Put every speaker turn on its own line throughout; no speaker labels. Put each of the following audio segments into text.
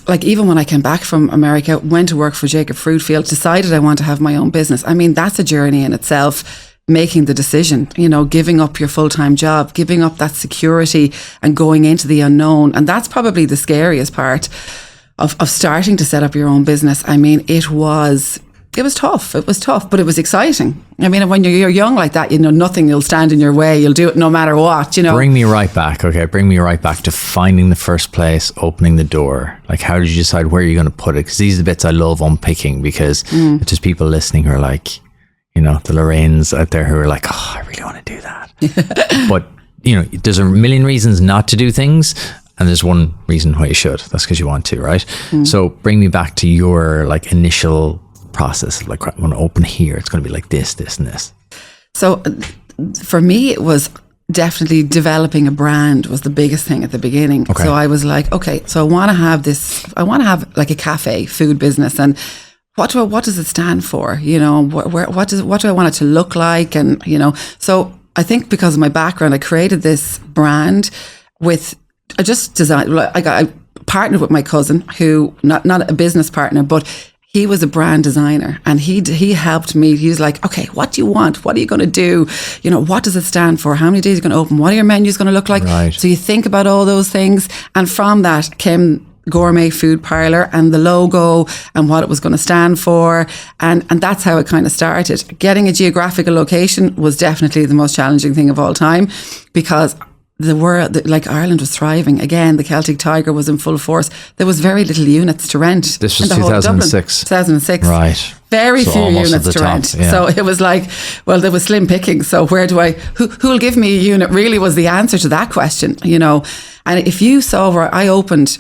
like even when I came back from America, went to work for Jacob Fruitfield, decided I want to have my own business. I mean, that's a journey in itself, making the decision, you know, giving up your full-time job, giving up that security and going into the unknown. And that's probably the scariest part of starting to set up your own business. I mean, it was tough. It was tough, but it was exciting. I mean, when you're young like that, you know, nothing will stand in your way. You'll do it no matter what, you know.
Bring me right back, okay? Bring me right back to finding the first place, opening the door. Like, how did you decide where you're going to put it? Because these are the bits I love unpicking, because it's just people listening who are like, you know, the Lorraines out there who are like, oh, I really want to do that. But, you know, there's a million reasons not to do things. And there's one reason why you should. That's because you want to, right? So bring me back to your like initial process. Like, I want to open here. It's going to be like this, this, and this. So
for me, it was definitely developing a brand was the biggest thing at the beginning.
Okay.
So I was like, okay, so I want to have like a cafe food business, and what does it stand for? You know, what do I want it to look like? And, you know, so I think because of my background, I created this brand I just designed, I partnered with my cousin who, not a business partner, but he was a brand designer, and he helped me. He was like, okay, what do you want? What are you going to do? You know, what does it stand for? How many days are you going to open? What are your menus going to look like?
Right.
So you think about all those things. And from that came Gourmet Food Parlour and the logo and what it was going to stand for. And that's how it kind of started. Getting a geographical location was definitely the most challenging thing of all time, because Ireland was thriving. Again, the Celtic Tiger was in full force. There was very little units to rent.
This was 2006.
2006.
Right.
Very few units to rent.
Yeah.
So it was like, well, there was slim pickings. So who will give me a unit really was the answer to that question, you know. And if you saw where I opened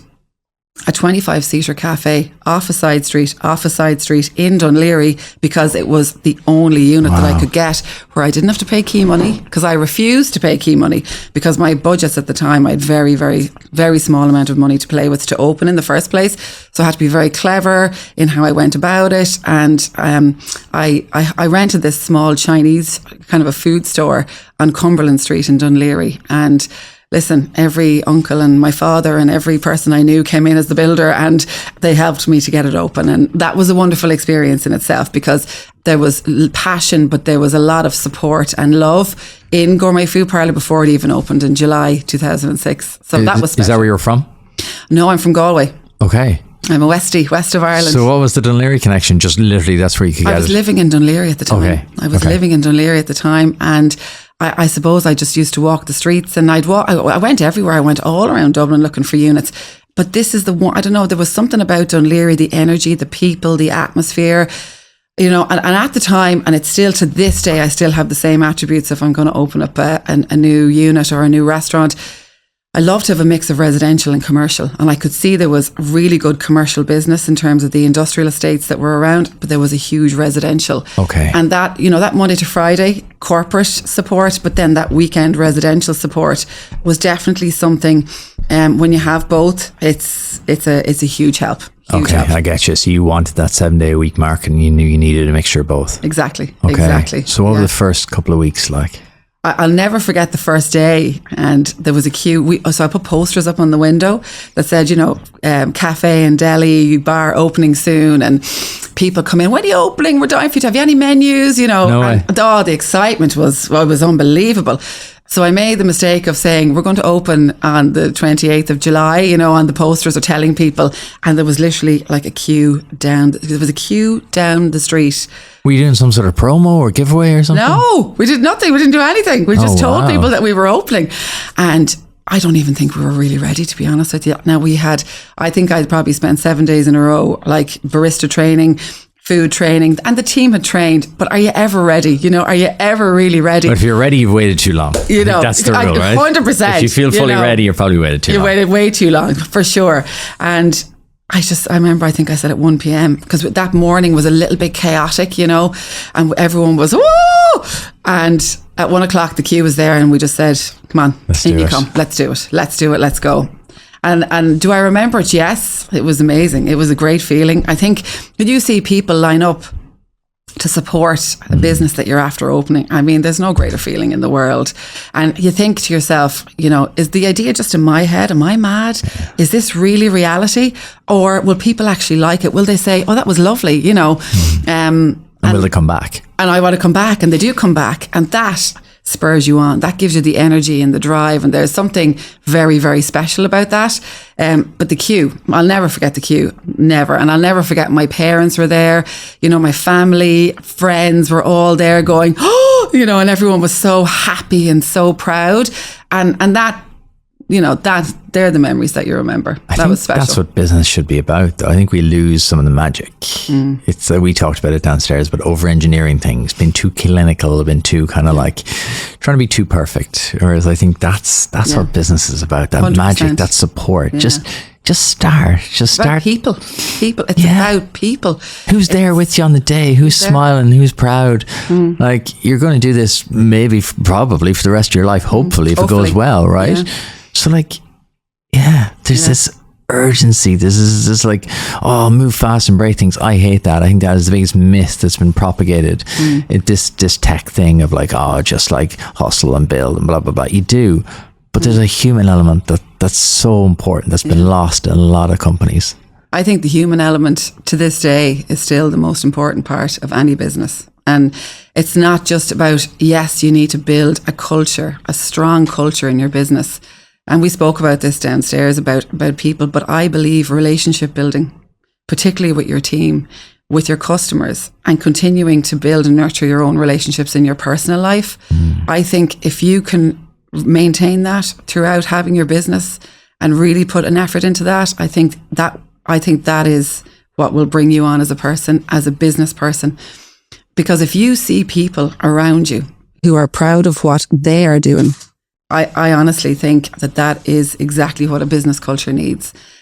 a 25-seater cafe off a side street in Dunleary, because it was the only unit that I could get where I didn't have to pay key money, because I refused to pay key money because my budgets at the time, I had very, very, very small amount of money to play with to open in the first place. So I had to be very clever in how I went about it. And I rented this small Chinese kind of a food store on Cumberland Street in Dunleary. And listen, every uncle and my father and every person I knew came in as the builder, and they helped me to get it open. And that was a wonderful experience in itself, because there was passion, but there was a lot of support and love in Gourmet Food Parlour before it even opened in July 2006. So that was special.
Is that where you're from?
No, I'm from Galway.
Okay.
I'm a Westie, west of Ireland.
So what was the Dunleary connection? Just literally, that's where you could get it?
I was living in Dunleary at the time.
Okay.
I was living in Dunleary at the time, and I suppose I just used to walk the streets, and I went everywhere. I went all around Dublin looking for units. But this is the one, I don't know, there was something about Dunleary, the energy, the people, the atmosphere, you know, and at the time, and it's still to this day, I still have the same attributes if I'm going to open up a new unit or a new restaurant. I love to have a mix of residential and commercial, and I could see there was really good commercial business in terms of the industrial estates that were around, but there was a huge residential.
Okay.
And that, you know, that Monday to Friday corporate support, but then that weekend residential support was definitely something. When you have both, it's a huge help. Huge help.
I get you. So you wanted that 7-day-a-week mark, and you knew you needed a mixture of both.
Exactly.
Okay.
Exactly.
So what were the first couple of weeks like?
I'll never forget the first day, and there was a queue. So I put posters up on the window that said, you know, cafe and deli bar opening soon, and people come in. When are you opening? We're dying for you. Have you any menus? You know, and the excitement was unbelievable. So I made the mistake of saying, we're going to open on the 28th of July, you know, on the posters are telling people. And there was literally like a queue down. There was a queue down the street.
Were you doing some sort of promo or giveaway or something?
No, we did nothing. We didn't do anything. We just told people that we were opening. And I don't even think we were really ready, to be honest with you. Now I think I'd probably spent 7 days in a row, like barista training, food training, and the team had trained, but are you ever ready? You know, are you ever really ready?
But if you're ready, you've waited too long.
You know,
that's the rule, right?
100%.
If you feel fully ready, you're probably waited too long.
You waited way too long, for sure. And I remember, I think I said at 1 p.m, because that morning was a little bit chaotic, you know, and everyone was, woo! And at 1 o'clock, the queue was there, and we just said, come on, in you come. Let's do it. Let's do it. Let's go. And do I remember it? Yes, it was amazing. It was a great feeling. I think when you see people line up to support a business that you're after opening. I mean, there's no greater feeling in the world. And you think to yourself, you know, is the idea just in my head? Am I mad? Is this really reality? Or will people actually like it? Will they say, oh, that was lovely, you know?
And will they come back?
And I want to come back, and they do come back. And that spurs you on. That gives you the energy and the drive. And there's something very, very special about that. But the queue, I'll never forget the queue. Never. And I'll never forget my parents were there. You know, my family, friends were all there going, oh, you know, and everyone was so happy and so proud. And that, you know, that they're the memories that you remember. That was special.
That's what business should be about, though. I think we lose some of the magic. It's we talked about it downstairs, but over-engineering things, being too clinical, being too kind of like trying to be too perfect. Whereas I think that's what business is about. That
100%.
magic, that support.
Yeah.
Just start. Just
It's about
start.
people. It's about people.
Who's there with you on the day? Who's smiling? Who's proud? Like, you're going to do this probably for the rest of your life, hopefully, if it goes well, right?
Yeah.
So like, there's this urgency. This like, oh, move fast and break things. I hate that. I think that is the biggest myth that's been propagated. This tech thing of like, oh, just like hustle and build and blah, blah, blah. You do. But there's a human element that's so important that's been lost in a lot of companies.
I think the human element to this day is still the most important part of any business. And it's not just about, yes, you need to build a culture, a strong culture in your business. And we spoke about this downstairs about people, but I believe relationship building, particularly with your team, with your customers, and continuing to build and nurture your own relationships in your personal life. I think if you can maintain that throughout having your business and really put an effort into that, I think that is what will bring you on as a person, as a business person. Because if you see people around you who are proud of what they are doing, I honestly think that is exactly what a business culture needs.